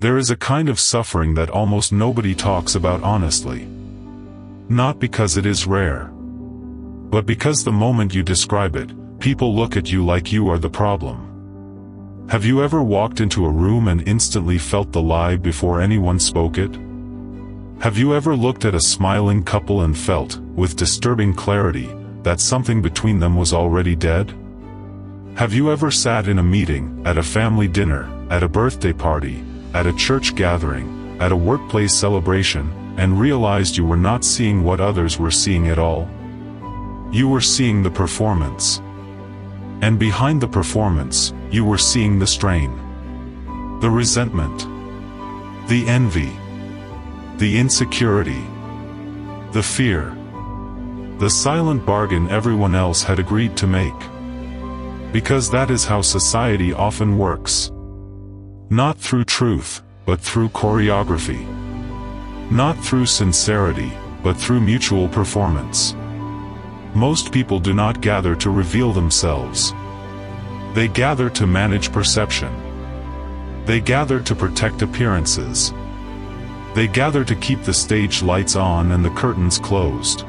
There is a kind of suffering that almost nobody talks about honestly. Not because it is rare, but because the moment you describe it, people look at you like you are the problem. Have you ever walked into a room and instantly felt the lie before anyone spoke it? Have you ever looked at a smiling couple and felt, with disturbing clarity, that something between them was already dead? Have you ever sat in a meeting, at a family dinner, at a birthday party, at a church gathering, at a workplace celebration, and realized you were not seeing what others were seeing at all? You were seeing the performance. And behind the performance, you were seeing the strain, the resentment, the envy, the insecurity, the fear, the silent bargain everyone else had agreed to make. Because that is how society often works. Not through truth, but through choreography. Not through sincerity, but through mutual performance. Most people do not gather to reveal themselves. They gather to manage perception. They gather to protect appearances. They gather to keep the stage lights on and the curtains closed.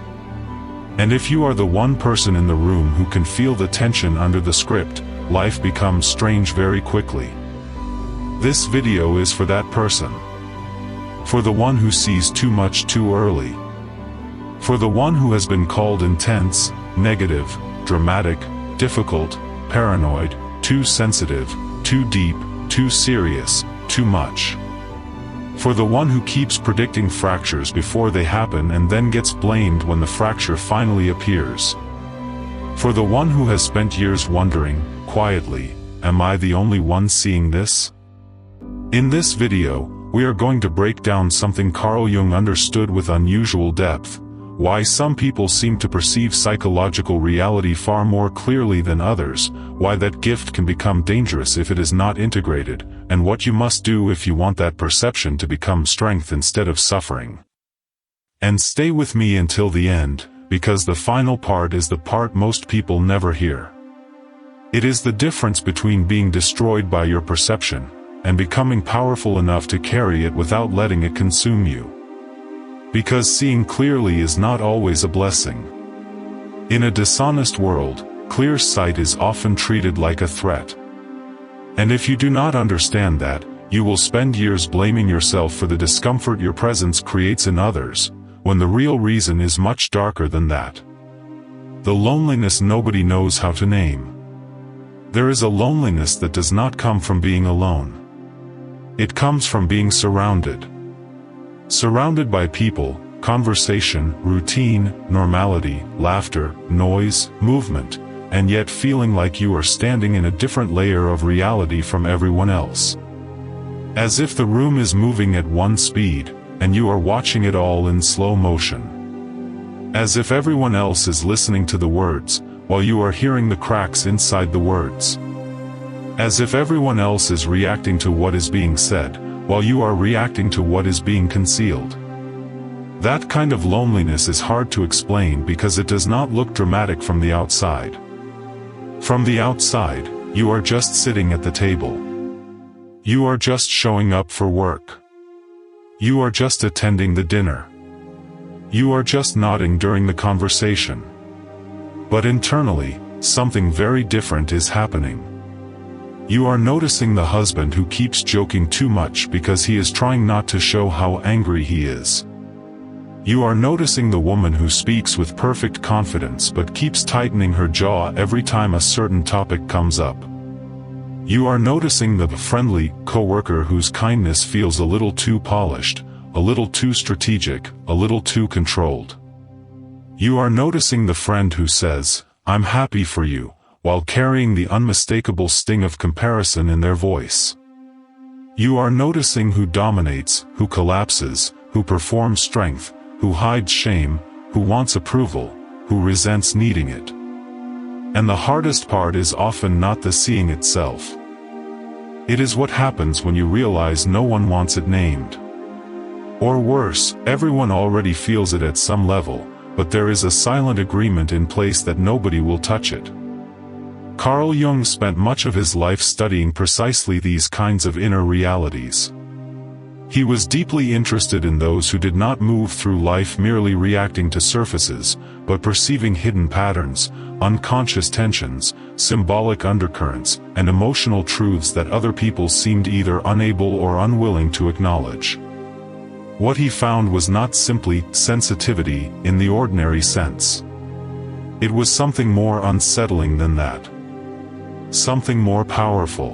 And if you are the one person in the room who can feel the tension under the script, life becomes strange very quickly. This video is for that person. For the one who sees too much too early. For the one who has been called intense, negative, dramatic, difficult, paranoid, too sensitive, too deep, too serious, too much. For the one who keeps predicting fractures before they happen and then gets blamed when the fracture finally appears. For the one who has spent years wondering, quietly, am I the only one seeing this? In this video, we are going to break down something Carl Jung understood with unusual depth: why some people seem to perceive psychological reality far more clearly than others, why that gift can become dangerous if it is not integrated, and what you must do if you want that perception to become strength instead of suffering. And stay with me until the end, because the final part is the part most people never hear. It is the difference between being destroyed by your perception, and becoming powerful enough to carry it without letting it consume you. Because seeing clearly is not always a blessing. In a dishonest world, clear sight is often treated like a threat. And if you do not understand that, you will spend years blaming yourself for the discomfort your presence creates in others, when the real reason is much darker than that. The loneliness nobody knows how to name. There is a loneliness that does not come from being alone. It comes from being surrounded. Surrounded by people, conversation, routine, normality, laughter, noise, movement, and yet feeling like you are standing in a different layer of reality from everyone else. As if the room is moving at one speed, and you are watching it all in slow motion. As if everyone else is listening to the words, while you are hearing the cracks inside the words. As if everyone else is reacting to what is being said, while you are reacting to what is being concealed. That kind of loneliness is hard to explain because it does not look dramatic from the outside. From the outside, you are just sitting at the table. You are just showing up for work. You are just attending the dinner. You are just nodding during the conversation. But internally, something very different is happening. You are noticing the husband who keeps joking too much because he is trying not to show how angry he is. You are noticing the woman who speaks with perfect confidence but keeps tightening her jaw every time a certain topic comes up. You are noticing the friendly coworker whose kindness feels a little too polished, a little too strategic, a little too controlled. You are noticing the friend who says, "I'm happy for you," while carrying the unmistakable sting of comparison in their voice. You are noticing who dominates, who collapses, who performs strength, who hides shame, who wants approval, who resents needing it. And the hardest part is often not the seeing itself. It is what happens when you realize no one wants it named. Or worse, everyone already feels it at some level, but there is a silent agreement in place that nobody will touch it. Carl Jung spent much of his life studying precisely these kinds of inner realities. He was deeply interested in those who did not move through life merely reacting to surfaces, but perceiving hidden patterns, unconscious tensions, symbolic undercurrents, and emotional truths that other people seemed either unable or unwilling to acknowledge. What he found was not simply sensitivity in the ordinary sense. It was something more unsettling than that. Something more powerful.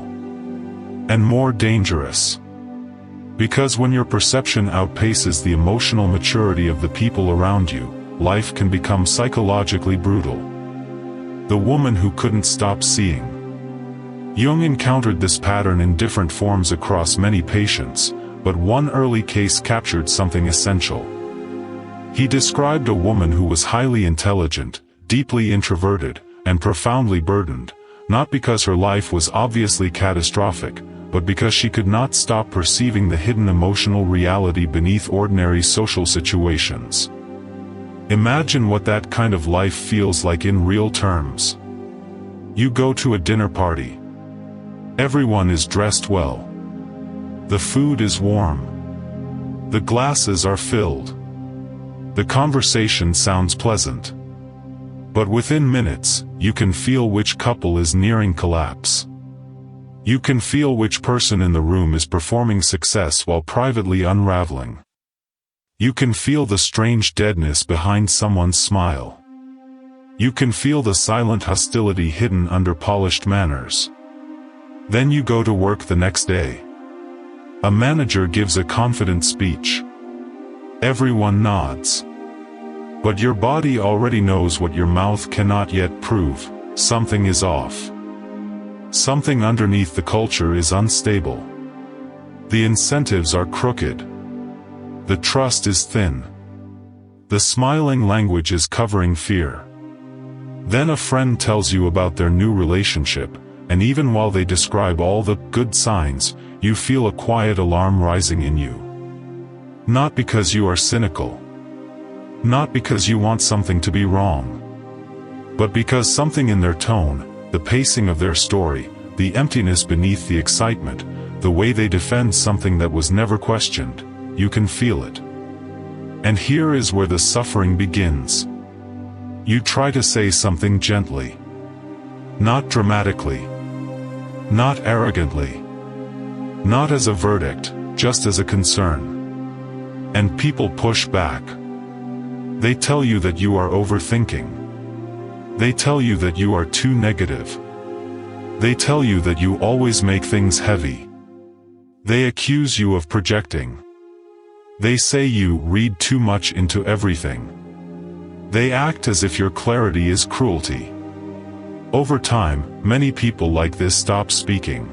And more dangerous. Because when your perception outpaces the emotional maturity of the people around you, life can become psychologically brutal. The woman who couldn't stop seeing. Jung encountered this pattern in different forms across many patients, but one early case captured something essential. He described a woman who was highly intelligent, deeply introverted, and profoundly burdened, not because her life was obviously catastrophic, but because she could not stop perceiving the hidden emotional reality beneath ordinary social situations. Imagine what that kind of life feels like in real terms. You go to a dinner party. Everyone is dressed well. The food is warm. The glasses are filled. The conversation sounds pleasant. But within minutes, you can feel which couple is nearing collapse. You can feel which person in the room is performing success while privately unraveling. You can feel the strange deadness behind someone's smile. You can feel the silent hostility hidden under polished manners. Then you go to work the next day. A manager gives a confident speech. Everyone nods. But your body already knows what your mouth cannot yet prove: something is off. Something underneath the culture is unstable. The incentives are crooked. The trust is thin. The smiling language is covering fear. Then a friend tells you about their new relationship, and even while they describe all the good signs, you feel a quiet alarm rising in you. Not because you are cynical. Not because you want something to be wrong. But because something in their tone, the pacing of their story, the emptiness beneath the excitement, the way they defend something that was never questioned, you can feel it. And here is where the suffering begins. You try to say something gently. Not dramatically. Not arrogantly. Not as a verdict, just as a concern. And people push back. They tell you that you are overthinking. They tell you that you are too negative. They tell you that you always make things heavy. They accuse you of projecting. They say you read too much into everything. They act as if your clarity is cruelty. Over time, many people like this stop speaking.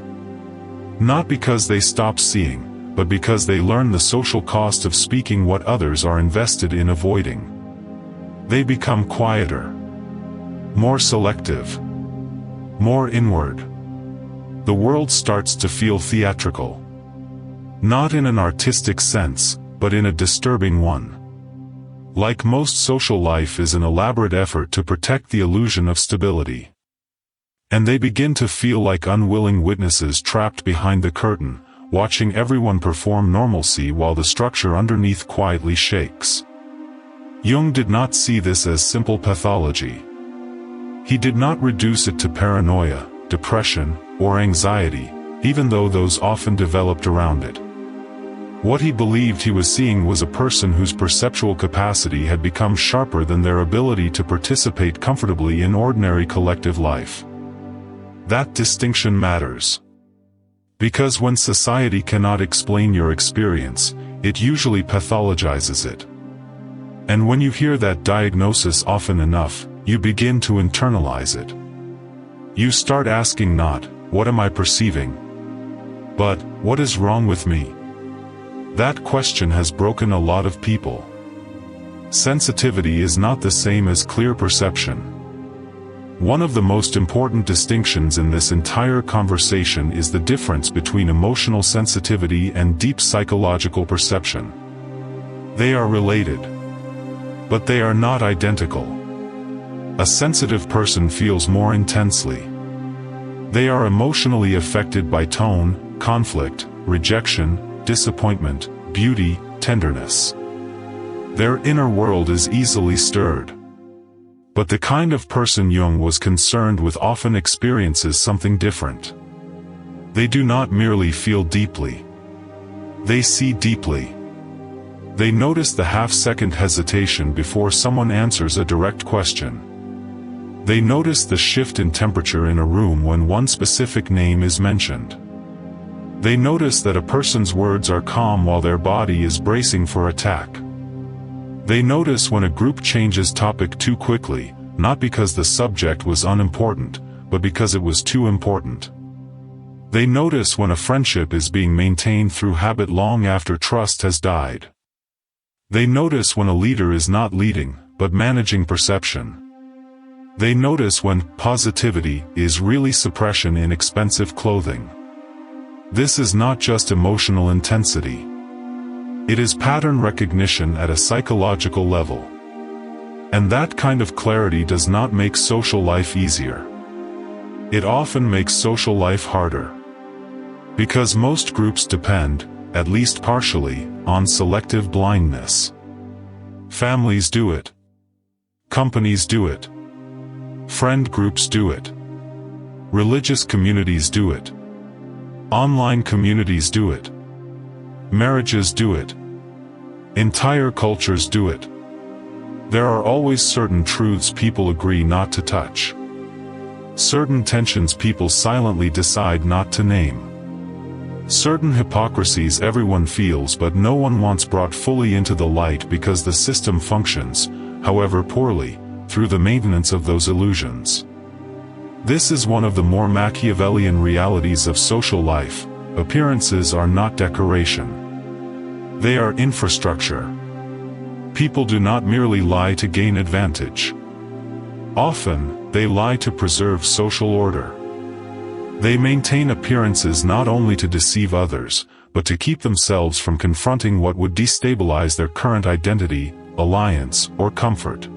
Not because they stop seeing, but because they learn the social cost of speaking what others are invested in avoiding. They become quieter. More selective. More inward. The world starts to feel theatrical. Not in an artistic sense, but in a disturbing one. Like most social life is an elaborate effort to protect the illusion of stability. And they begin to feel like unwilling witnesses trapped behind the curtain, watching everyone perform normalcy while the structure underneath quietly shakes. Jung did not see this as simple pathology. He did not reduce it to paranoia, depression, or anxiety, even though those often developed around it. What he believed he was seeing was a person whose perceptual capacity had become sharper than their ability to participate comfortably in ordinary collective life. That distinction matters. Because when society cannot explain your experience, it usually pathologizes it. And when you hear that diagnosis often enough, you begin to internalize it. You start asking not, what am I perceiving? But, what is wrong with me? That question has broken a lot of people. Sensitivity is not the same as clear perception. One of the most important distinctions in this entire conversation is the difference between emotional sensitivity and deep psychological perception. They are related. But they are not identical. A sensitive person feels more intensely. They are emotionally affected by tone, conflict, rejection, disappointment, beauty, tenderness. Their inner world is easily stirred. But the kind of person Jung was concerned with often experiences something different. They do not merely feel deeply. They see deeply. They notice the half-second hesitation before someone answers a direct question. They notice the shift in temperature in a room when one specific name is mentioned. They notice that a person's words are calm while their body is bracing for attack. They notice when a group changes topic too quickly, not because the subject was unimportant, but because it was too important. They notice when a friendship is being maintained through habit long after trust has died. They notice when a leader is not leading, but managing perception. They notice when positivity is really suppression in expensive clothing. This is not just emotional intensity. It is pattern recognition at a psychological level. And that kind of clarity does not make social life easier. It often makes social life harder. Because most groups depend, at least partially, on selective blindness. Families do it. Companies do it. Friend groups do it. Religious communities do it. Online communities do it. Marriages do it. Entire cultures do it. There are always certain truths people agree not to touch. Certain tensions people silently decide not to name. Certain hypocrisies everyone feels but no one wants brought fully into the light because the system functions, however poorly, through the maintenance of those illusions. This is one of the more Machiavellian realities of social life. Appearances are not decoration. They are infrastructure. People do not merely lie to gain advantage. Often, they lie to preserve social order. They maintain appearances not only to deceive others, but to keep themselves from confronting what would destabilize their current identity, alliance, or comfort.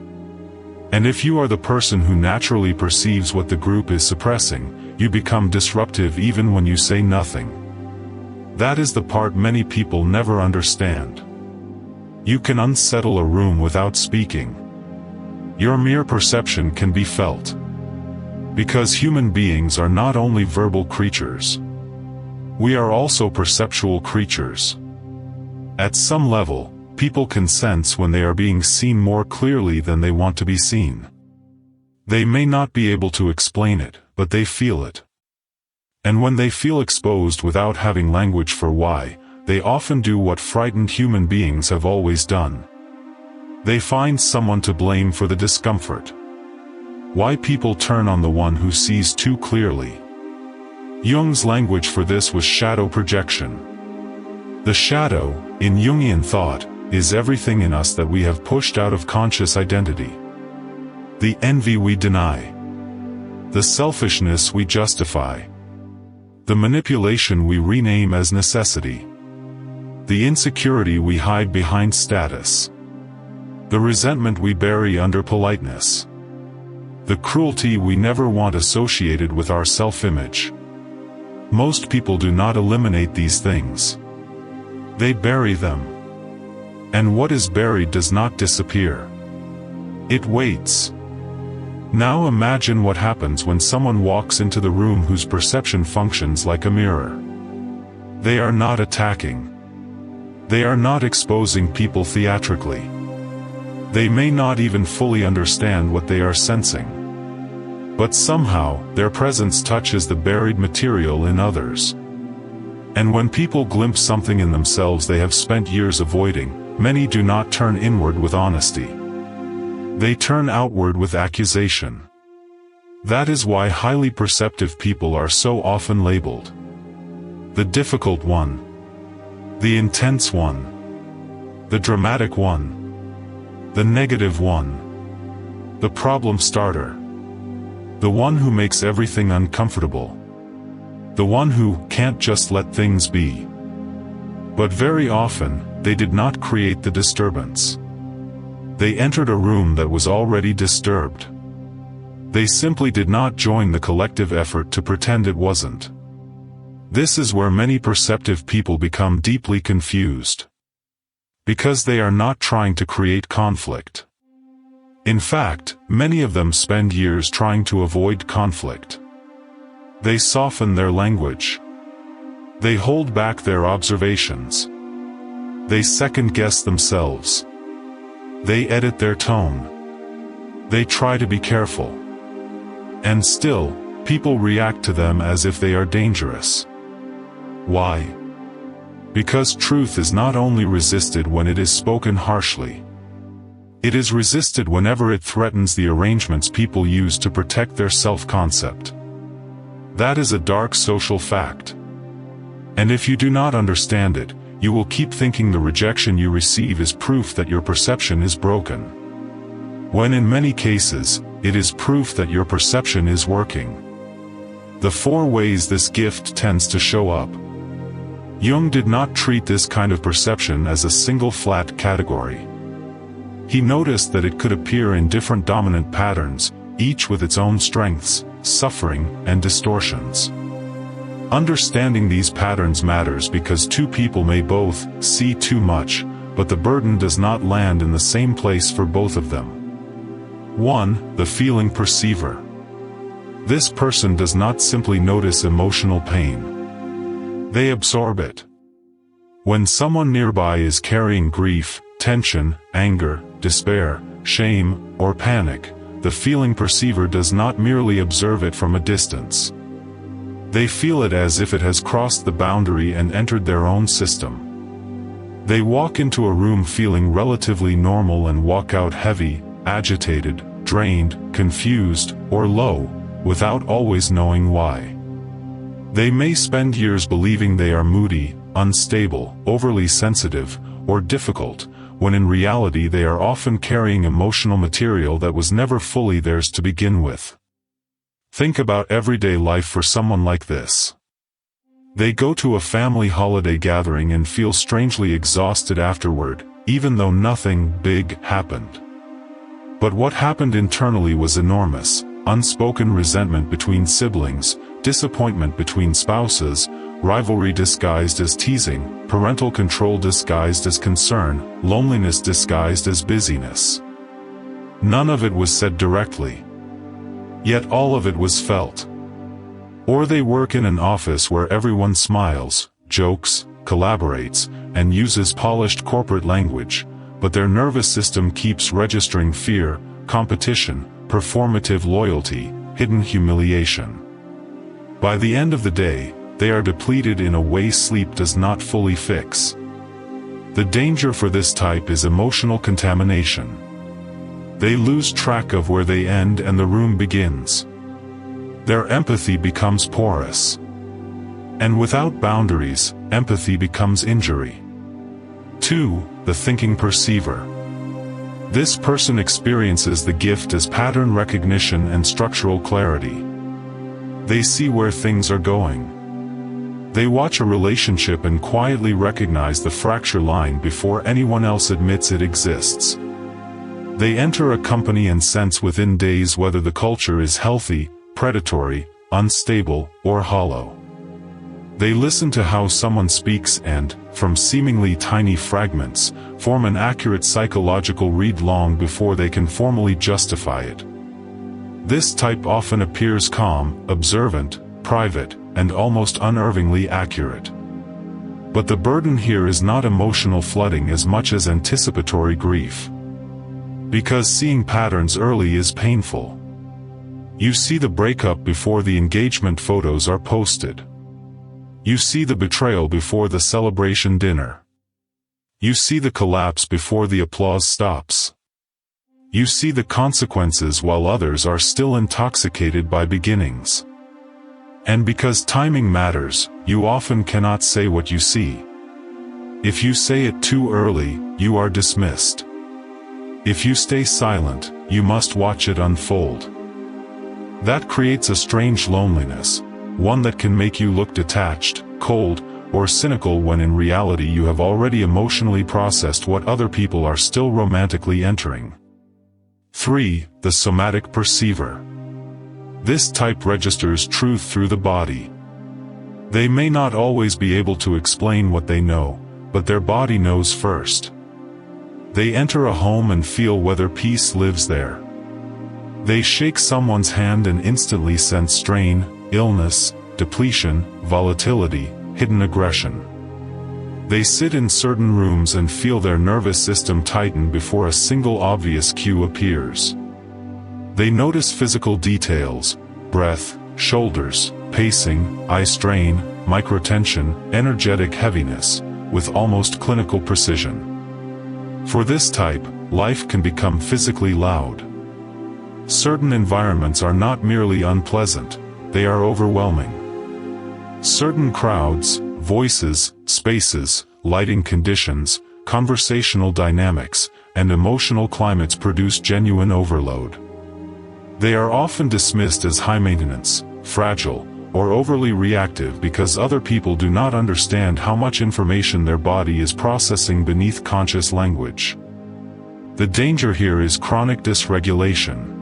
And if you are the person who naturally perceives what the group is suppressing, you become disruptive even when you say nothing. That is the part many people never understand. You can unsettle a room without speaking. Your mere perception can be felt. Because human beings are not only verbal creatures. We are also perceptual creatures. At some level, people can sense when they are being seen more clearly than they want to be seen. They may not be able to explain it, but they feel it. And when they feel exposed without having language for why, they often do what frightened human beings have always done. They find someone to blame for the discomfort. Why people turn on the one who sees too clearly. Jung's language for this was shadow projection. The shadow, in Jungian thought, is everything in us that we have pushed out of conscious identity. The envy we deny. The selfishness we justify. The manipulation we rename as necessity. The insecurity we hide behind status. The resentment we bury under politeness. The cruelty we never want associated with our self-image. Most people do not eliminate these things. They bury them. And what is buried does not disappear. It waits. Now imagine what happens when someone walks into the room whose perception functions like a mirror. They are not attacking. They are not exposing people theatrically. They may not even fully understand what they are sensing. But somehow, their presence touches the buried material in others. And when people glimpse something in themselves they have spent years avoiding, many do not turn inward with honesty. They turn outward with accusation. That is why highly perceptive people are so often labeled. The difficult one. The intense one. The dramatic one. The negative one. The problem starter. The one who makes everything uncomfortable. The one who can't just let things be. But very often, they did not create the disturbance. They entered a room that was already disturbed. They simply did not join the collective effort to pretend it wasn't. This is where many perceptive people become deeply confused. Because they are not trying to create conflict. In fact, many of them spend years trying to avoid conflict. They soften their language. They hold back their observations. They second-guess themselves. They edit their tone. They try to be careful. And still, people react to them as if they are dangerous. Why? Because truth is not only resisted when it is spoken harshly. It is resisted whenever it threatens the arrangements people use to protect their self-concept. That is a dark social fact. And if you do not understand it, you will keep thinking the rejection you receive is proof that your perception is broken. When in many cases, it is proof that your perception is working. The 4 ways this gift tends to show up. Jung did not treat this kind of perception as a single flat category. He noticed that it could appear in different dominant patterns, each with its own strengths, suffering, and distortions. Understanding these patterns matters because 2 people may both see too much, but the burden does not land in the same place for both of them. 1. The feeling perceiver. This person does not simply notice emotional pain. They absorb it. When someone nearby is carrying grief, tension, anger, despair, shame, or panic, the feeling perceiver does not merely observe it from a distance. They feel it as if it has crossed the boundary and entered their own system. They walk into a room feeling relatively normal and walk out heavy, agitated, drained, confused, or low, without always knowing why. They may spend years believing they are moody, unstable, overly sensitive, or difficult, when in reality they are often carrying emotional material that was never fully theirs to begin with. Think about everyday life for someone like this. They go to a family holiday gathering and feel strangely exhausted afterward, even though nothing big happened. But what happened internally was enormous: unspoken resentment between siblings, disappointment between spouses, rivalry disguised as teasing, parental control disguised as concern, loneliness disguised as busyness. None of it was said directly. Yet all of it was felt. Or they work in an office where everyone smiles, jokes, collaborates, and uses polished corporate language, but their nervous system keeps registering fear, competition, performative loyalty, hidden humiliation. By the end of the day, they are depleted in a way sleep does not fully fix. The danger for this type is emotional contamination. They lose track of where they end and the room begins. Their empathy becomes porous. And without boundaries, empathy becomes injury. 2. The thinking perceiver. This person experiences the gift as pattern recognition and structural clarity. They see where things are going. They watch a relationship and quietly recognize the fracture line before anyone else admits it exists. They enter a company and sense within days whether the culture is healthy, predatory, unstable, or hollow. They listen to how someone speaks and, from seemingly tiny fragments, form an accurate psychological read long before they can formally justify it. This type often appears calm, observant, private, and almost unnervingly accurate. But the burden here is not emotional flooding as much as anticipatory grief. Because seeing patterns early is painful. You see the breakup before the engagement photos are posted. You see the betrayal before the celebration dinner. You see the collapse before the applause stops. You see the consequences while others are still intoxicated by beginnings. And because timing matters, you often cannot say what you see. If you say it too early, you are dismissed. If you stay silent, you must watch it unfold. That creates a strange loneliness, one that can make you look detached, cold, or cynical when in reality you have already emotionally processed what other people are still romantically entering. 3. The somatic perceiver. This type registers truth through the body. They may not always be able to explain what they know, but their body knows first. They enter a home and feel whether peace lives there. They shake someone's hand and instantly sense strain, illness, depletion, volatility, hidden aggression. They sit in certain rooms and feel their nervous system tighten before a single obvious cue appears. They notice physical details, breath, shoulders, pacing, eye strain, microtension, energetic heaviness, with almost clinical precision. For this type, life can become physically loud. Certain environments are not merely unpleasant, they are overwhelming. Certain crowds, voices, spaces, lighting conditions, conversational dynamics, and emotional climates produce genuine overload. They are often dismissed as high maintenance, fragile, or overly reactive because other people do not understand how much information their body is processing beneath conscious language. The danger here is chronic dysregulation.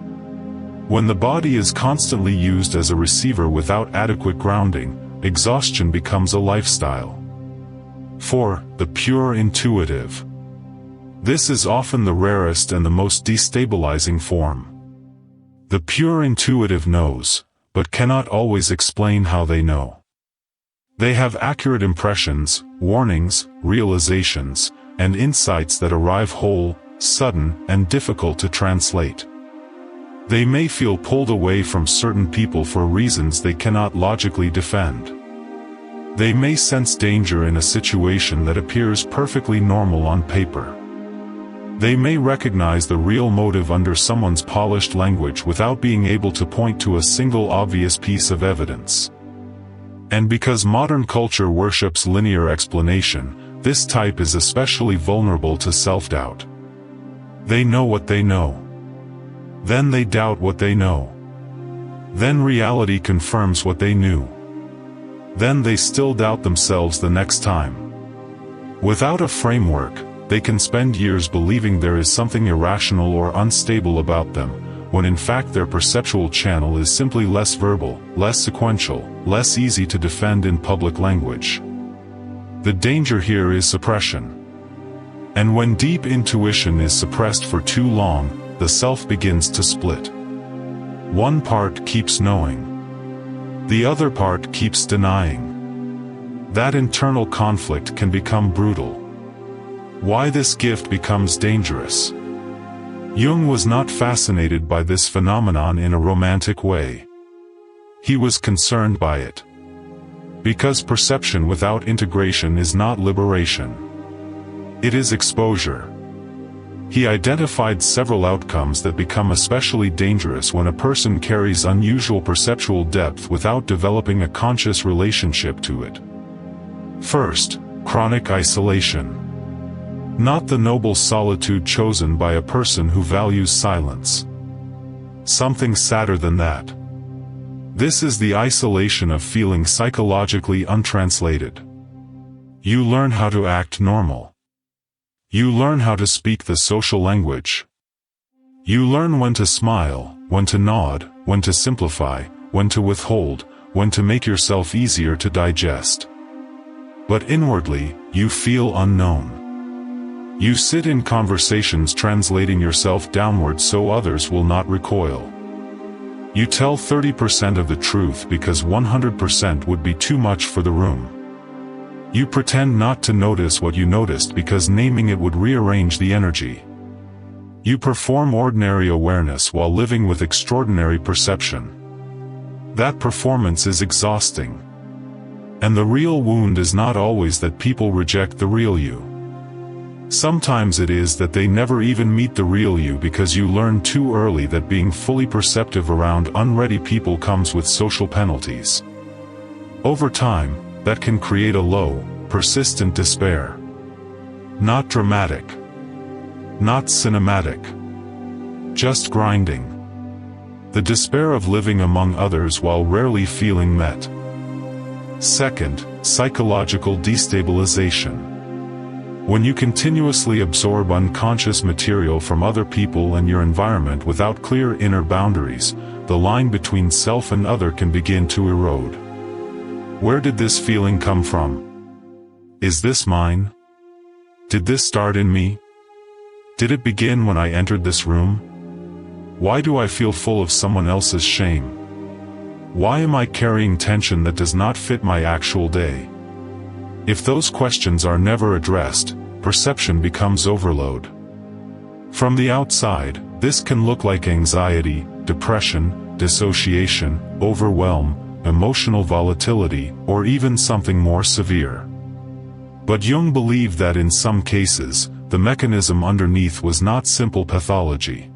When the body is constantly used as a receiver without adequate grounding, exhaustion becomes a lifestyle. 4. The pure intuitive. This is often the rarest and the most destabilizing form. The pure intuitive knows, but cannot always explain how they know. They have accurate impressions, warnings, realizations, and insights that arrive whole, sudden, and difficult to translate. They may feel pulled away from certain people for reasons they cannot logically defend. They may sense danger in a situation that appears perfectly normal on paper. They may recognize the real motive under someone's polished language without being able to point to a single obvious piece of evidence. And because modern culture worships linear explanation, this type is especially vulnerable to self-doubt. They know what they know. Then they doubt what they know. Then reality confirms what they knew. Then they still doubt themselves the next time. Without a framework, they can spend years believing there is something irrational or unstable about them, when in fact their perceptual channel is simply less verbal, less sequential, less easy to defend in public language. The danger here is suppression. And when deep intuition is suppressed for too long, the self begins to split. One part keeps knowing. The other part keeps denying. That internal conflict can become brutal. Why this gift becomes dangerous? Jung was not fascinated by this phenomenon in a romantic way. He was concerned by it. Because perception without integration is not liberation. It is exposure. He identified several outcomes that become especially dangerous when a person carries unusual perceptual depth without developing a conscious relationship to it. First, chronic isolation. Not the noble solitude chosen by a person who values silence. Something sadder than that. This is the isolation of feeling psychologically untranslated. You learn how to act normal. You learn how to speak the social language. You learn when to smile, when to nod, when to simplify, when to withhold, when to make yourself easier to digest. But inwardly, you feel unknown. You sit in conversations translating yourself downward so others will not recoil. You tell 30% of the truth because 100% would be too much for the room. You pretend not to notice what you noticed because naming it would rearrange the energy. You perform ordinary awareness while living with extraordinary perception. That performance is exhausting. And the real wound is not always that people reject the real you. Sometimes it is that they never even meet the real you because you learn too early that being fully perceptive around unready people comes with social penalties. Over time, that can create a low, persistent despair. Not dramatic. Not cinematic. Just grinding. The despair of living among others while rarely feeling met. Second, psychological destabilization. When you continuously absorb unconscious material from other people and your environment without clear inner boundaries, the line between self and other can begin to erode. Where did this feeling come from? Is this mine? Did this start in me? Did it begin when I entered this room? Why do I feel full of someone else's shame? Why am I carrying tension that does not fit my actual day? If those questions are never addressed, perception becomes overload. From the outside, this can look like anxiety, depression, dissociation, overwhelm, emotional volatility, or even something more severe. But Jung believed that in some cases, the mechanism underneath was not simple pathology.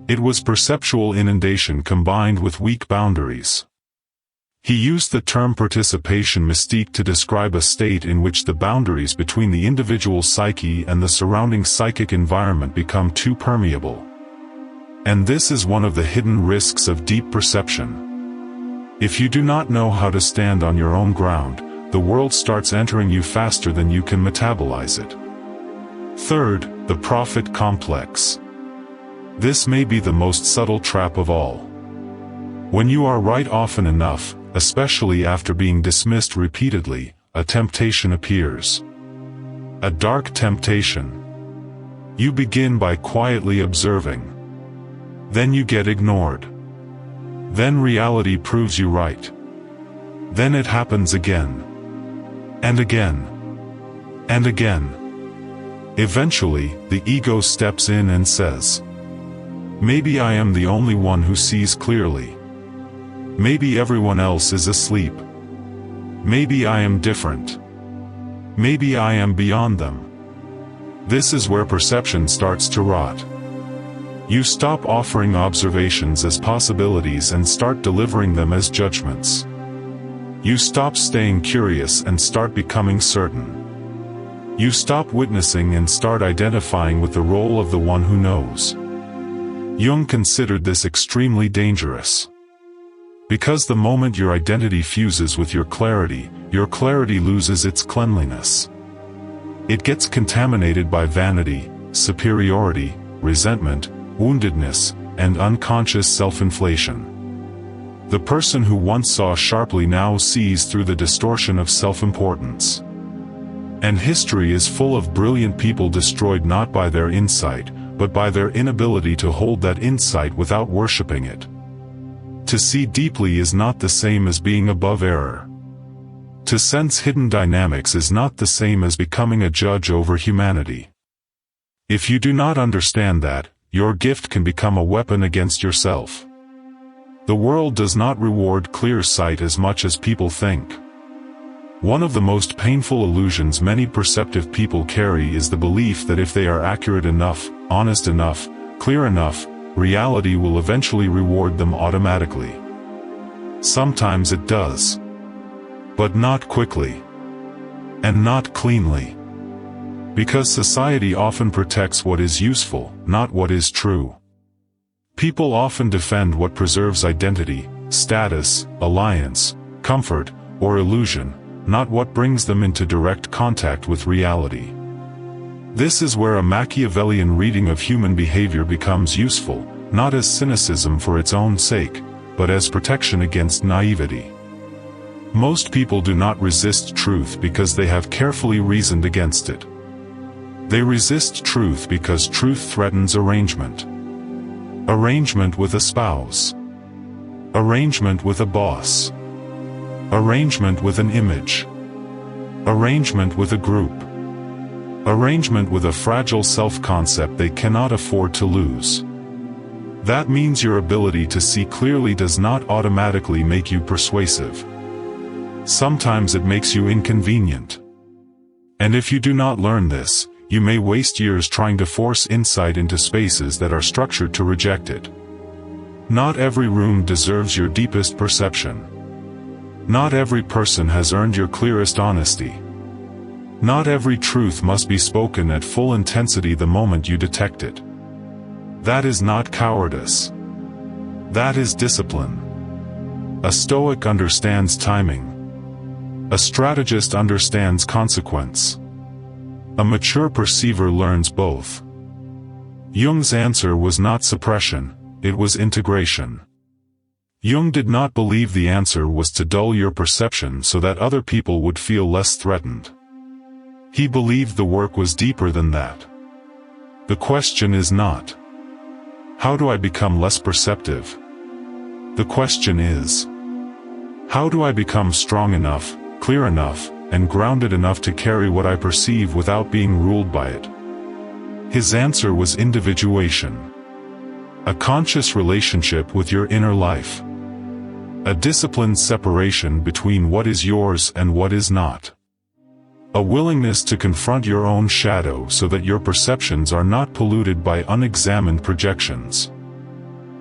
It was perceptual inundation combined with weak boundaries. He used the term participation mystique to describe a state in which the boundaries between the individual psyche and the surrounding psychic environment become too permeable. And this is one of the hidden risks of deep perception. If you do not know how to stand on your own ground, the world starts entering you faster than you can metabolize it. Third, the prophet complex. This may be the most subtle trap of all. When you are right often enough, especially after being dismissed repeatedly, a temptation appears. A dark temptation. You begin by quietly observing. Then you get ignored. Then reality proves you right. Then it happens again. And again. And again. Eventually, the ego steps in and says, "Maybe I am the only one who sees clearly. Maybe everyone else is asleep. Maybe I am different. Maybe I am beyond them." This is where perception starts to rot. You stop offering observations as possibilities and start delivering them as judgments. You stop staying curious and start becoming certain. You stop witnessing and start identifying with the role of the one who knows. Jung considered this extremely dangerous. Because the moment your identity fuses with your clarity loses its cleanliness. It gets contaminated by vanity, superiority, resentment, woundedness, and unconscious self-inflation. The person who once saw sharply now sees through the distortion of self-importance. And history is full of brilliant people destroyed not by their insight, but by their inability to hold that insight without worshipping it. To see deeply is not the same as being above error. To sense hidden dynamics is not the same as becoming a judge over humanity. If you do not understand that, your gift can become a weapon against yourself. The world does not reward clear sight as much as people think. One of the most painful illusions many perceptive people carry is the belief that if they are accurate enough, honest enough, clear enough, reality will eventually reward them automatically. Sometimes it does. But not quickly. And not cleanly. Because society often protects what is useful, not what is true. People often defend what preserves identity, status, alliance, comfort, or illusion, not what brings them into direct contact with reality. This is where a Machiavellian reading of human behavior becomes useful, not as cynicism for its own sake, but as protection against naivety. Most people do not resist truth because they have carefully reasoned against it. They resist truth because truth threatens arrangement. Arrangement with a spouse. Arrangement with a boss. Arrangement with an image. Arrangement with a group. Arrangement with a fragile self-concept they cannot afford to lose. That means your ability to see clearly does not automatically make you persuasive. Sometimes it makes you inconvenient. And if you do not learn this, you may waste years trying to force insight into spaces that are structured to reject it. Not every room deserves your deepest perception. Not every person has earned your clearest honesty. Not every truth must be spoken at full intensity the moment you detect it. That is not cowardice. That is discipline. A Stoic understands timing. A strategist understands consequence. A mature perceiver learns both. Jung's answer was not suppression, it was integration. Jung did not believe the answer was to dull your perception so that other people would feel less threatened. He believed the work was deeper than that. The question is not, how do I become less perceptive? The question is, how do I become strong enough, clear enough, and grounded enough to carry what I perceive without being ruled by it? His answer was individuation. A conscious relationship with your inner life. A disciplined separation between what is yours and what is not. A willingness to confront your own shadow so that your perceptions are not polluted by unexamined projections.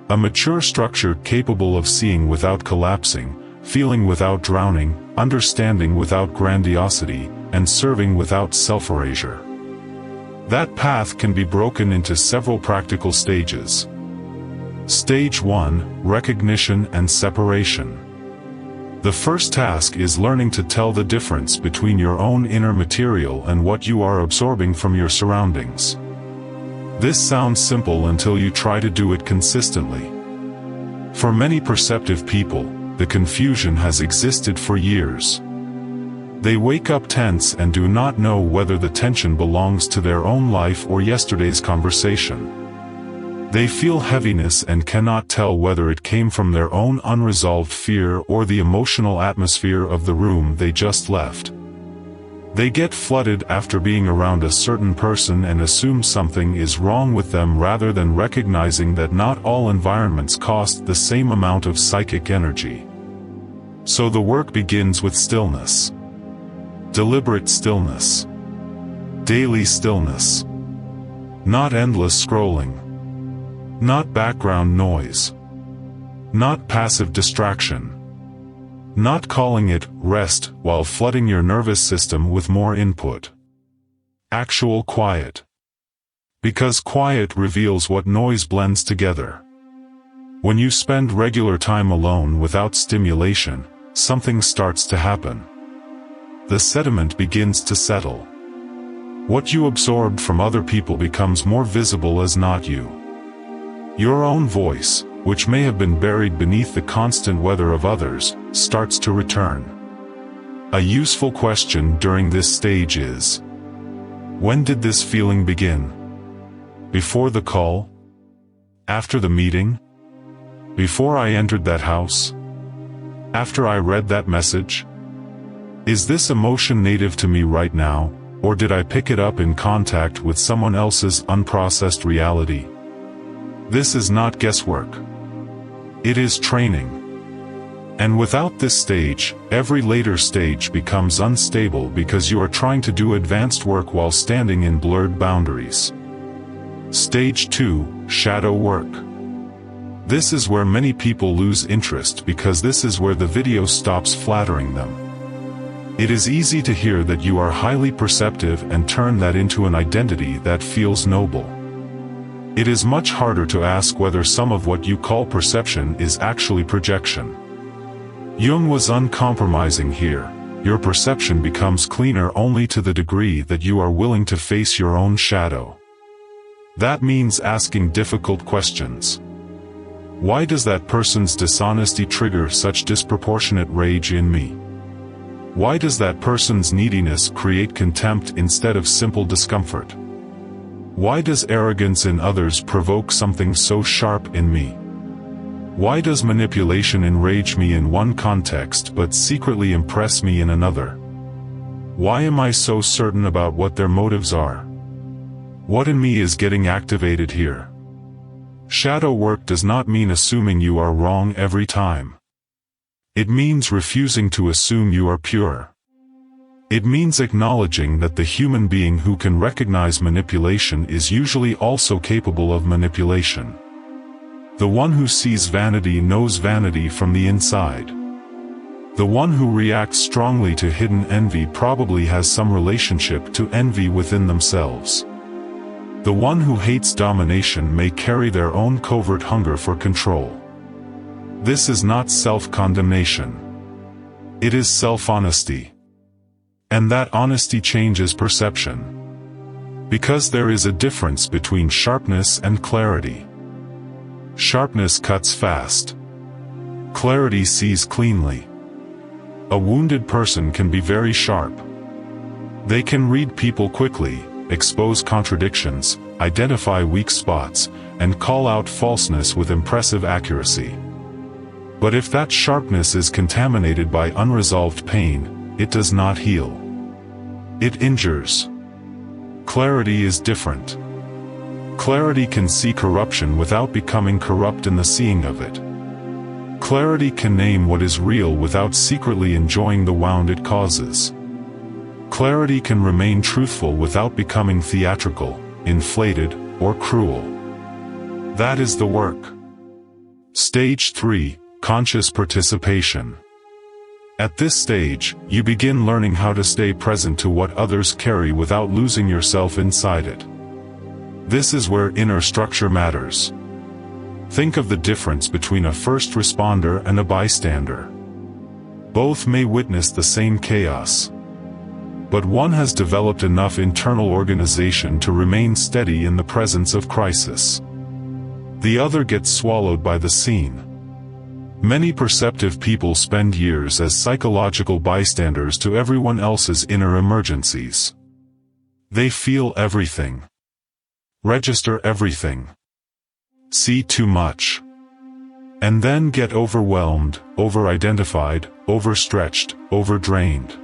A mature structure capable of seeing without collapsing, feeling without drowning, understanding without grandiosity, and serving without self-erasure. That path can be broken into several practical stages. Stage 1: Recognition and separation. The first task is learning to tell the difference between your own inner material and what you are absorbing from your surroundings. This sounds simple until you try to do it consistently. For many perceptive people, the confusion has existed for years. They wake up tense and do not know whether the tension belongs to their own life or yesterday's conversation. They feel heaviness and cannot tell whether it came from their own unresolved fear or the emotional atmosphere of the room they just left. They get flooded after being around a certain person and assume something is wrong with them rather than recognizing that not all environments cost the same amount of psychic energy. So the work begins with stillness. Deliberate stillness. Daily stillness. Not endless scrolling. Not background noise. Not passive distraction. Not calling it rest while flooding your nervous system with more input. Actual quiet. Because quiet reveals what noise blends together. When you spend regular time alone without stimulation, something starts to happen. The sediment begins to settle. What you absorbed from other people becomes more visible as not you. Your own voice, which may have been buried beneath the constant weather of others, starts to return. A useful question during this stage is, when did this feeling begin? Before the call? After the meeting? Before I entered that house? After I read that message? Is this emotion native to me right now, or did I pick it up in contact with someone else's unprocessed reality? This is not guesswork. It is training. And without this stage, every later stage becomes unstable because you are trying to do advanced work while standing in blurred boundaries. Stage 2: Shadow work. This is where many people lose interest because this is where the video stops flattering them. It is easy to hear that you are highly perceptive and turn that into an identity that feels noble. It is much harder to ask whether some of what you call perception is actually projection. Jung was uncompromising here. Your perception becomes cleaner only to the degree that you are willing to face your own shadow. That means asking difficult questions. Why does that person's dishonesty trigger such disproportionate rage in me? Why does that person's neediness create contempt instead of simple discomfort? Why does arrogance in others provoke something so sharp in me? Why does manipulation enrage me in one context but secretly impress me in another? Why am I so certain about what their motives are? What in me is getting activated here? Shadow work does not mean assuming you are wrong every time. It means refusing to assume you are pure. It means acknowledging that the human being who can recognize manipulation is usually also capable of manipulation. The one who sees vanity knows vanity from the inside. The one who reacts strongly to hidden envy probably has some relationship to envy within themselves. The one who hates domination may carry their own covert hunger for control. This is not self-condemnation. It is self-honesty. And that honesty changes perception. Because there is a difference between sharpness and clarity. Sharpness cuts fast. Clarity sees cleanly. A wounded person can be very sharp. They can read people quickly, expose contradictions, identify weak spots, and call out falseness with impressive accuracy. But if that sharpness is contaminated by unresolved pain, it does not heal. It injures. Clarity is different. Clarity can see corruption without becoming corrupt in the seeing of it. Clarity can name what is real without secretly enjoying the wound it causes. Clarity can remain truthful without becoming theatrical, inflated, or cruel. That is the work. Stage 3. Conscious participation. At this stage, you begin learning how to stay present to what others carry without losing yourself inside it. This is where inner structure matters. Think of the difference between a first responder and a bystander. Both may witness the same chaos. But one has developed enough internal organization to remain steady in the presence of crisis. The other gets swallowed by the scene. Many perceptive people spend years as psychological bystanders to everyone else's inner emergencies. They feel everything. Register everything. See too much. And then get overwhelmed, over-identified, overstretched, overdrained.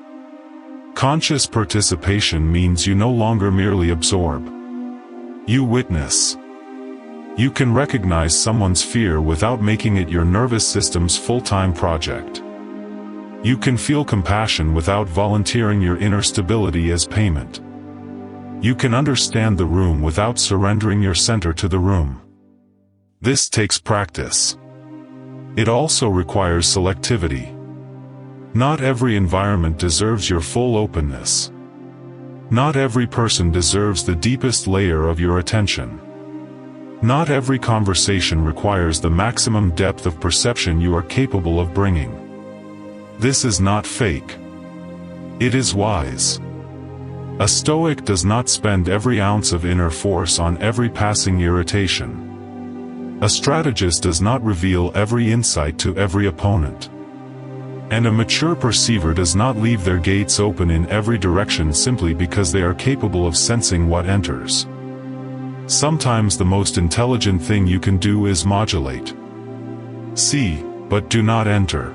Conscious participation means you no longer merely absorb. You witness. You can recognize someone's fear without making it your nervous system's full-time project. You can feel compassion without volunteering your inner stability as payment. You can understand the room without surrendering your center to the room. This takes practice. It also requires selectivity. Not every environment deserves your full openness. Not every person deserves the deepest layer of your attention. Not every conversation requires the maximum depth of perception you are capable of bringing. This is not fake. It is wise. A Stoic does not spend every ounce of inner force on every passing irritation. A strategist does not reveal every insight to every opponent. And a mature perceiver does not leave their gates open in every direction simply because they are capable of sensing what enters. Sometimes the most intelligent thing you can do is modulate. See, but do not enter.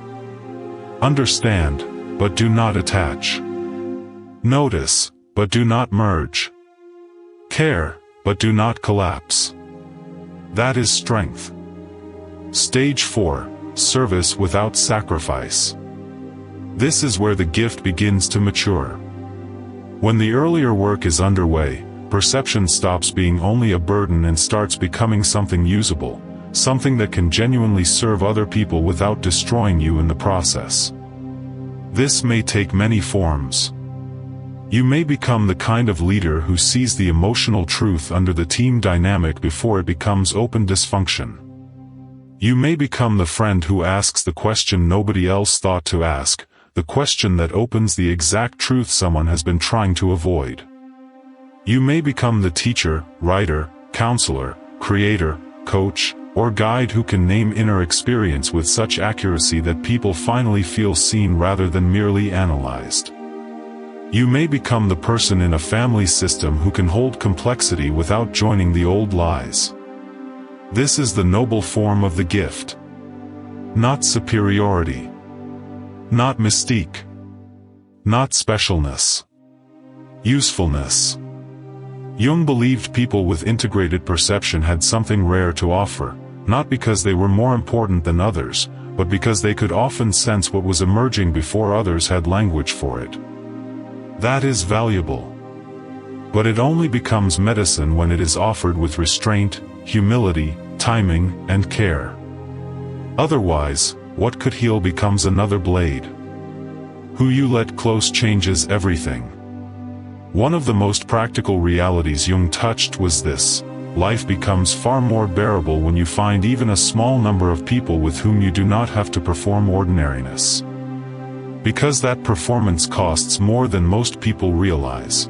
Understand, but do not attach. Notice, but do not merge. Care, but do not collapse. That is strength. Stage 4. Service without sacrifice. This is where the gift begins to mature. When the earlier work is underway, perception stops being only a burden and starts becoming something usable, something that can genuinely serve other people without destroying you in the process. This may take many forms. You may become the kind of leader who sees the emotional truth under the team dynamic before it becomes open dysfunction. You may become the friend who asks the question nobody else thought to ask, the question that opens the exact truth someone has been trying to avoid. You may become the teacher, writer, counselor, creator, coach, or guide who can name inner experience with such accuracy that people finally feel seen rather than merely analyzed. You may become the person in a family system who can hold complexity without joining the old lies. This is the noble form of the gift. Not superiority. Not mystique. Not specialness. Usefulness. Jung believed people with integrated perception had something rare to offer, not because they were more important than others, but because they could often sense what was emerging before others had language for it. That is valuable. But it only becomes medicine when it is offered with restraint, humility, timing, and care. Otherwise, what could heal becomes another blade. Who you let close changes everything. One of the most practical realities Jung touched was this: life becomes far more bearable when you find even a small number of people with whom you do not have to perform ordinariness. Because that performance costs more than most people realize.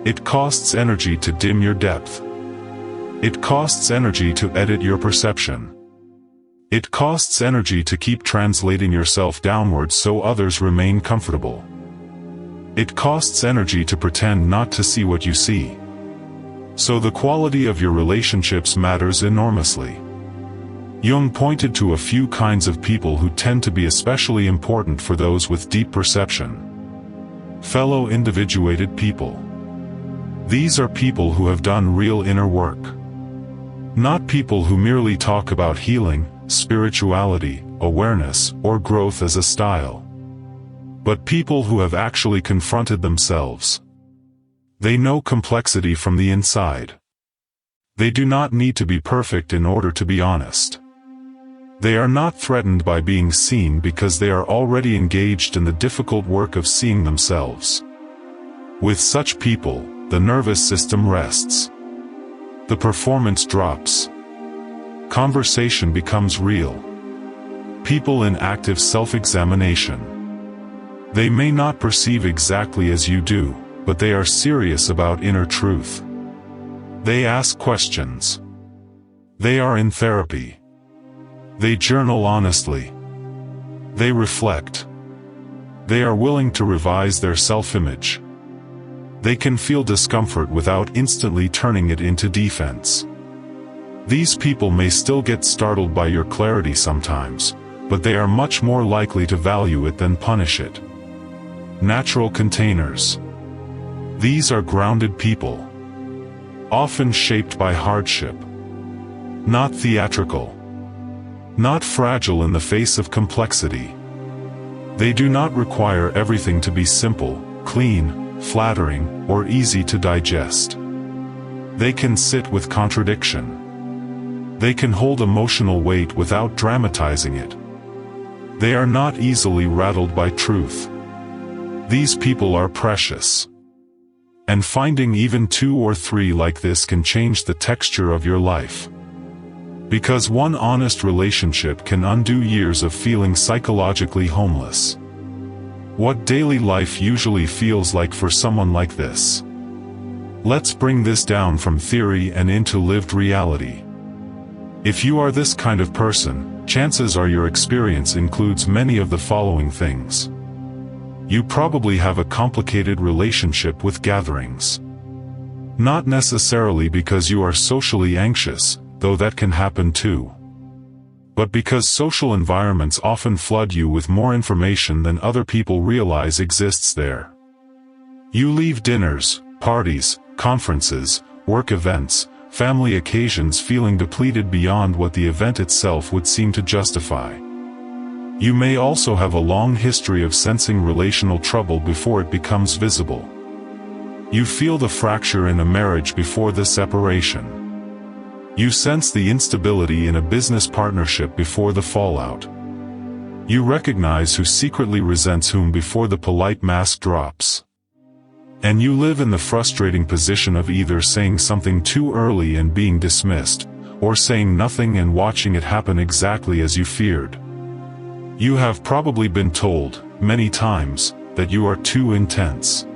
It costs energy to dim your depth. It costs energy to edit your perception. It costs energy to keep translating yourself downwards so others remain comfortable. It costs energy to pretend not to see what you see. So the quality of your relationships matters enormously. Jung pointed to a few kinds of people who tend to be especially important for those with deep perception. Fellow individuated people. These are people who have done real inner work. Not people who merely talk about healing, spirituality, awareness, or growth as a style. But people who have actually confronted themselves. They know complexity from the inside. They do not need to be perfect in order to be honest. They are not threatened by being seen because they are already engaged in the difficult work of seeing themselves. With such people, the nervous system rests. The performance drops. Conversation becomes real. People in active self-examination. They may not perceive exactly as you do, but they are serious about inner truth. They ask questions. They are in therapy. They journal honestly. They reflect. They are willing to revise their self-image. They can feel discomfort without instantly turning it into defense. These people may still get startled by your clarity sometimes, but they are much more likely to value it than punish it. Natural containers. These are grounded people. Often shaped by hardship. Not theatrical. Not fragile in the face of complexity. They do not require everything to be simple, clean, flattering, or easy to digest. They can sit with contradiction. They can hold emotional weight without dramatizing it. They are not easily rattled by truth. These people are precious. And finding even 2 or 3 like this can change the texture of your life. Because one honest relationship can undo years of feeling psychologically homeless. What daily life usually feels like for someone like this. Let's bring this down from theory and into lived reality. If you are this kind of person, chances are your experience includes many of the following things. You probably have a complicated relationship with gatherings. Not necessarily because you are socially anxious, though that can happen too. But because social environments often flood you with more information than other people realize exists there. You leave dinners, parties, conferences, work events, family occasions feeling depleted beyond what the event itself would seem to justify. You may also have a long history of sensing relational trouble before it becomes visible. You feel the fracture in a marriage before the separation. You sense the instability in a business partnership before the fallout. You recognize who secretly resents whom before the polite mask drops. And you live in the frustrating position of either saying something too early and being dismissed, or saying nothing and watching it happen exactly as you feared. You have probably been told, many times, that you are too intense.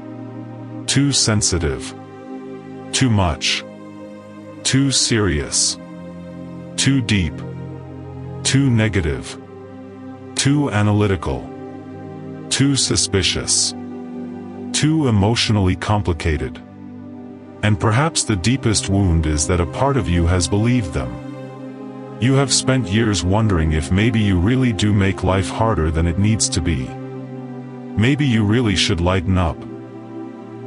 Too sensitive. Too much. Too serious. Too deep. Too negative. Too analytical. Too suspicious. Too emotionally complicated. And perhaps the deepest wound is that a part of you has believed them. You have spent years wondering if maybe you really do make life harder than it needs to be. Maybe you really should lighten up.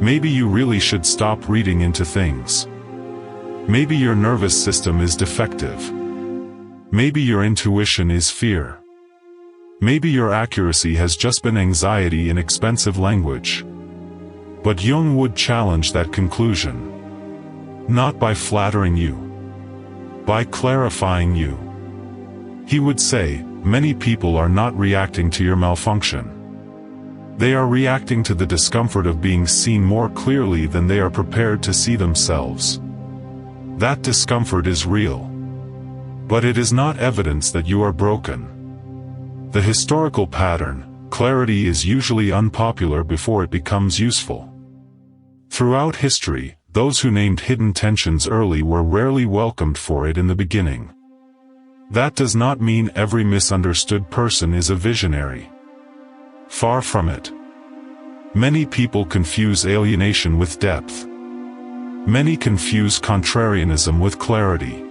Maybe you really should stop reading into things. Maybe your nervous system is defective. Maybe your intuition is fear. Maybe your accuracy has just been anxiety in expensive language. But Jung would challenge that conclusion. Not by flattering you. By clarifying you. He would say, many people are not reacting to your malfunction. They are reacting to the discomfort of being seen more clearly than they are prepared to see themselves. That discomfort is real. But it is not evidence that you are broken. The historical pattern, clarity is usually unpopular before it becomes useful. Throughout history, those who named hidden tensions early were rarely welcomed for it in the beginning. That does not mean every misunderstood person is a visionary. Far from it. Many people confuse alienation with depth. Many confuse contrarianism with clarity.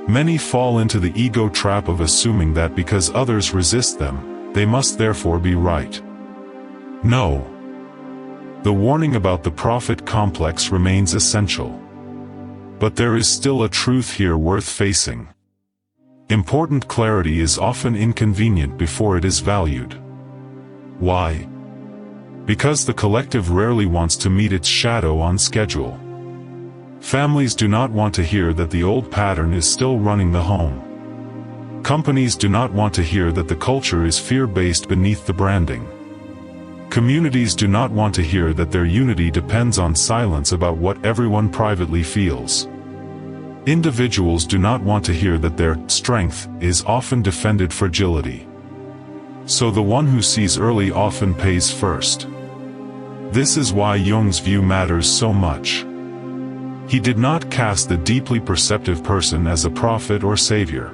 Many fall into the ego trap of assuming that because others resist them, they must therefore be right. No. The warning about the prophet complex remains essential. But there is still a truth here worth facing. Important clarity is often inconvenient before it is valued. Why? Because the collective rarely wants to meet its shadow on schedule. Families do not want to hear that the old pattern is still running the home. Companies do not want to hear that the culture is fear-based beneath the branding. Communities do not want to hear that their unity depends on silence about what everyone privately feels. Individuals do not want to hear that their strength is often defended fragility. So the one who sees early often pays first. This is why Jung's view matters so much. He did not cast the deeply perceptive person as a prophet or savior.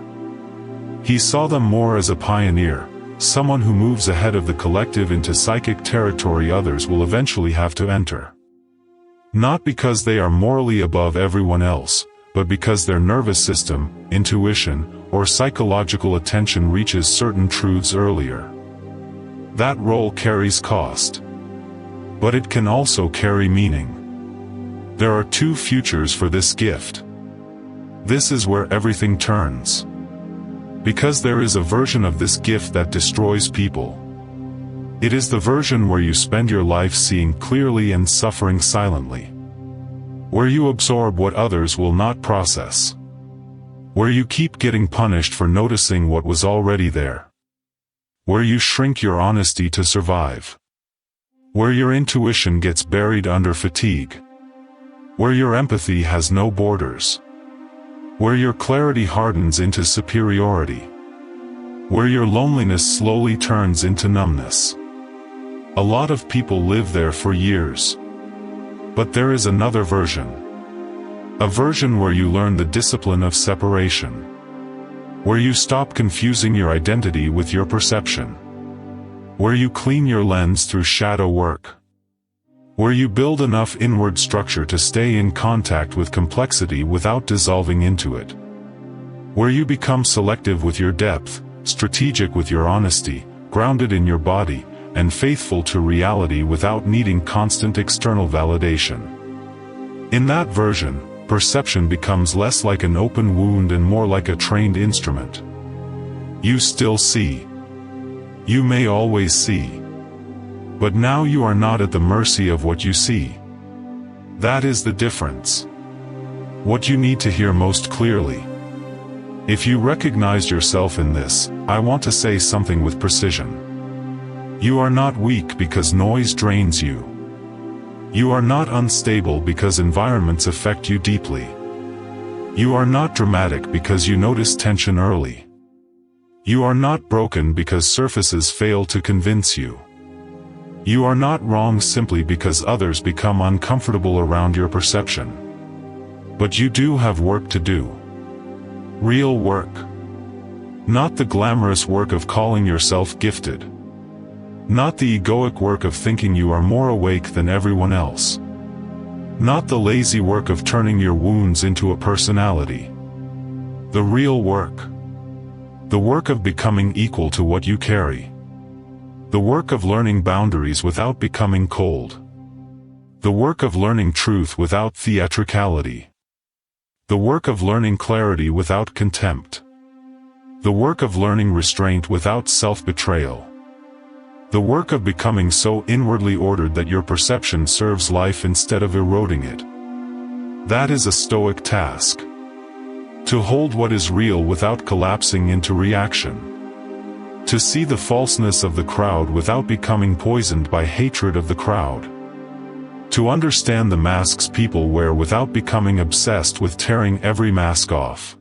He saw them more as a pioneer, someone who moves ahead of the collective into psychic territory others will eventually have to enter. Not because they are morally above everyone else, but because their nervous system, intuition, or psychological attention reaches certain truths earlier. That role carries cost. But it can also carry meaning. There are two futures for this gift. This is where everything turns. Because there is a version of this gift that destroys people. It is the version where you spend your life seeing clearly and suffering silently. Where you absorb what others will not process. Where you keep getting punished for noticing what was already there. Where you shrink your honesty to survive. Where your intuition gets buried under fatigue. Where your empathy has no borders. Where your clarity hardens into superiority. Where your loneliness slowly turns into numbness. A lot of people live there for years. But there is another version. A version where you learn the discipline of separation. Where you stop confusing your identity with your perception. Where you clean your lens through shadow work. Where you build enough inward structure to stay in contact with complexity without dissolving into it. Where you become selective with your depth, strategic with your honesty, grounded in your body, and faithful to reality without needing constant external validation. In that version, perception becomes less like an open wound and more like a trained instrument. You still see. You may always see. But now you are not at the mercy of what you see. That is the difference. What you need to hear most clearly. If you recognized yourself in this, I want to say something with precision. You are not weak because noise drains you. You are not unstable because environments affect you deeply. You are not dramatic because you notice tension early. You are not broken because surfaces fail to convince you. You are not wrong simply because others become uncomfortable around your perception. But you do have work to do. Real work. Not the glamorous work of calling yourself gifted. Not the egoic work of thinking you are more awake than everyone else. Not the lazy work of turning your wounds into a personality. The real work. The work of becoming equal to what you carry. The work of learning boundaries without becoming cold. The work of learning truth without theatricality. The work of learning clarity without contempt. The work of learning restraint without self-betrayal. The work of becoming so inwardly ordered that your perception serves life instead of eroding it. That is a Stoic task. To hold what is real without collapsing into reaction. To see the falseness of the crowd without becoming poisoned by hatred of the crowd. To understand the masks people wear without becoming obsessed with tearing every mask off.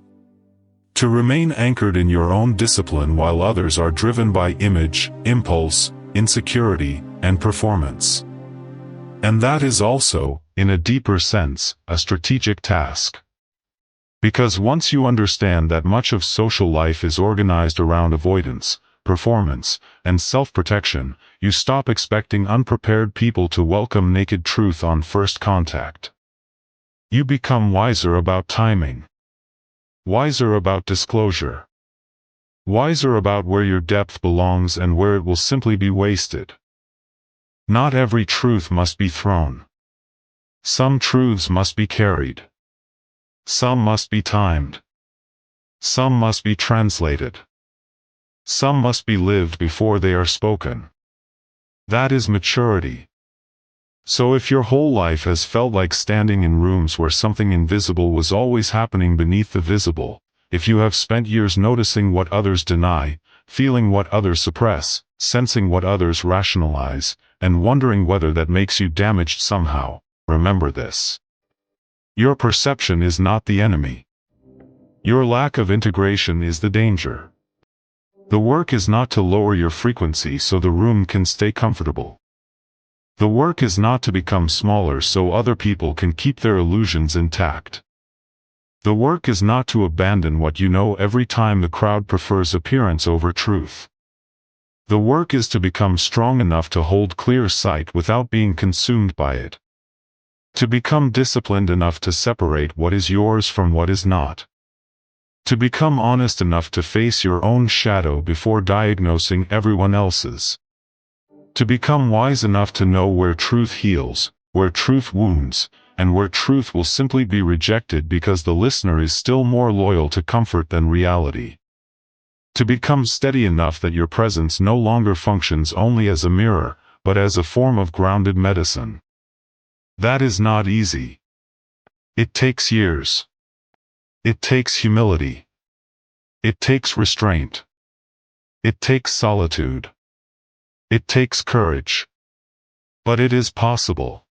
To remain anchored in your own discipline while others are driven by image, impulse, insecurity, and performance. And that is also, in a deeper sense, a strategic task. Because once you understand that much of social life is organized around avoidance, performance, and self-protection, you stop expecting unprepared people to welcome naked truth on first contact. You become wiser about timing, wiser about disclosure, wiser about where your depth belongs and where it will simply be wasted. Not every truth must be thrown. Some truths must be carried. Some must be timed. Some must be translated. Some must be lived before they are spoken. That is maturity. So if your whole life has felt like standing in rooms where something invisible was always happening beneath the visible, if you have spent years noticing what others deny, feeling what others suppress, sensing what others rationalize, and wondering whether that makes you damaged somehow, remember this. Your perception is not the enemy. Your lack of integration is the danger. The work is not to lower your frequency so the room can stay comfortable. The work is not to become smaller so other people can keep their illusions intact. The work is not to abandon what you know every time the crowd prefers appearance over truth. The work is to become strong enough to hold clear sight without being consumed by it. To become disciplined enough to separate what is yours from what is not. To become honest enough to face your own shadow before diagnosing everyone else's. To become wise enough to know where truth heals, where truth wounds, and where truth will simply be rejected because the listener is still more loyal to comfort than reality. To become steady enough that your presence no longer functions only as a mirror, but as a form of grounded medicine. That is not easy. It takes years. It takes humility. It takes restraint. It takes solitude. It takes courage. But it is possible.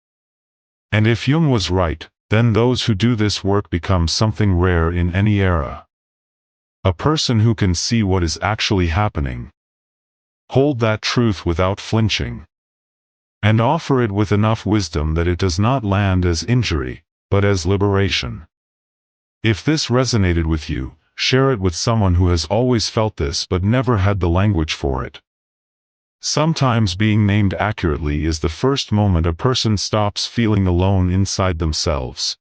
And if Jung was right, then those who do this work become something rare in any era. A person who can see what is actually happening, hold that truth without flinching, and offer it with enough wisdom that it does not land as injury, but as liberation. If this resonated with you, share it with someone who has always felt this but never had the language for it. Sometimes being named accurately is the first moment a person stops feeling alone inside themselves.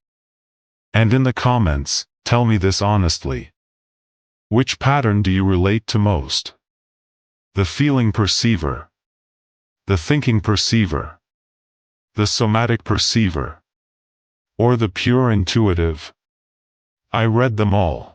And in the comments, tell me this honestly. Which pattern do you relate to most? The feeling perceiver, the thinking perceiver, the somatic perceiver, or the pure intuitive? I read them all.